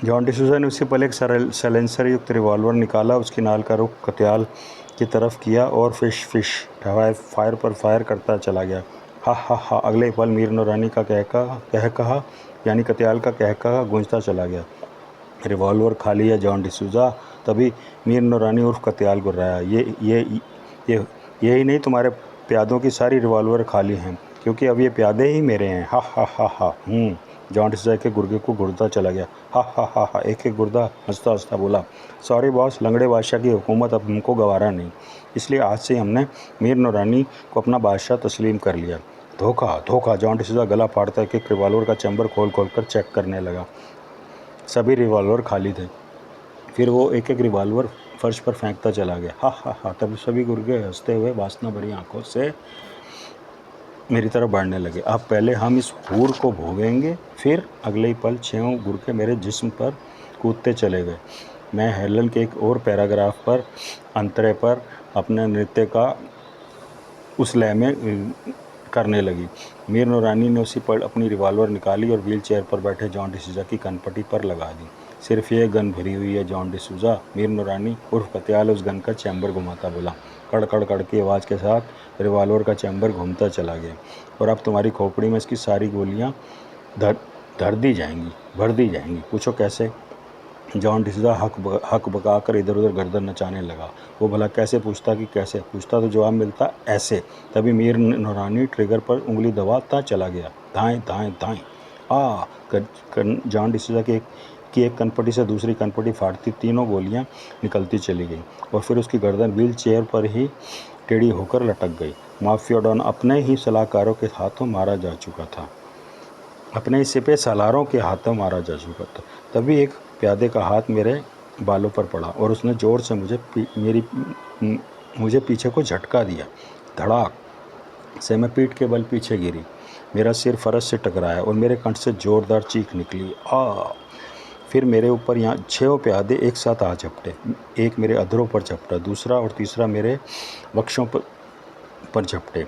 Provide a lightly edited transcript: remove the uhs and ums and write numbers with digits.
John D'Souza ने उससे पहले एक साइलेंसर युक्त रिवॉल्वर निकाला, उसकी नाल का रुख कत्याल की तरफ किया और फिश फायर पर फायर करता चला गया। हा हा हा। अगले ही पल मीर नूरानी का कह कहा यानी कत्याल का कह कहा गूंजता चला गया। रिवॉल्वर खाली है जॉन डिसूज़ा। तभी मीर नूरानी उर्फ कत्याल गुर्राया। ये यही नहीं, तुम्हारे प्यादों की सारी रिवॉल्वर खाली हैं, क्योंकि अब ये प्यादे ही मेरे हैं। हा हा हा हा। जॉन डिसूज़ा एक एक गुर्गे को घुरता चला गया। हा हा हा हा। एक एक गुर्दा हंसता हंसता बोला, सॉरी बॉस, लंगड़े बादशाह की हुकूमत अब हमको गवारा नहीं, इसलिए आज से हमने मीर नूरानी को अपना बादशाह तस्लीम कर लिया। धोखा धोखा। जॉन डिसूज़ा गला फाड़ता एक एक रिवॉल्वर का चैम्बर खोल कर चेक करने लगा। सभी रिवॉल्वर खाली थे। फिर वो एक एक रिवॉल्वर फर्श पर फेंकता चला गया। हा हा हा। तब सभी गुर्गे हंसते हुए वासना भरी आंखों से मेरी तरफ बढ़ने लगे। अब पहले हम इस हूर को भोगेंगे। फिर अगले ही पल 6 गुर्गे मेरे जिस्म पर कूदते चले गए। मैं हेलन के एक और पैराग्राफ पर अंतरे पर अपने नृत्य का उस लय में करने लगी। मीर नूरानी ने उसी पल अपनी रिवॉल्वर निकाली और व्हील चेयर पर बैठे जॉन डिसूज़ा की कनपटी पर लगा दी। सिर्फ ये गन भरी हुई है जॉन डिसूज़ा। मीर नूरानी उर्फ कत्याल उस गन का चैम्बर घुमाता बोला। कड़ कड़ कड़ की आवाज़ के साथ रिवॉल्वर का चैम्बर घूमता चला गया। और अब तुम्हारी खोपड़ी में इसकी सारी गोलियां धर दी जाएंगी, भर दी जाएंगी। पूछो कैसे? जॉन डिसूज़ा हक बकाकर इधर उधर गर्दन नचाने लगा। वो भला कैसे पूछता कि कैसे? पूछता तो जवाब मिलता ऐसे। तभी मीर नूरानी ट्रिगर पर उंगली दबाता चला गया। दाएं दाएं दाएं। जॉन डिसूज़ा की एक कनपटी से दूसरी कनपटी फाड़ती तीनों गोलियां निकलती चली गईं और फिर उसकी गर्दन व्हील चेयर पर ही टेढ़ी होकर लटक गई। माफिया डॉन अपने ही सलाहकारों के हाथों मारा जा चुका था। अपने ही सिपह सालारों के हाथों मारा जा चुका था। तभी एक प्यादे का हाथ मेरे बालों पर पड़ा और उसने ज़ोर से मुझे पीछे को झटका दिया। धड़ाक से मैं पीठ के बल पीछे गिरी। मेरा सिर फरस से टकराया और मेरे कंठ से जोरदार चीख निकली। फिर मेरे ऊपर यहाँ 6 प्यादे एक साथ आ झपटे। एक मेरे अधरों पर झपटा, दूसरा और तीसरा मेरे वक्षों पर झपटे।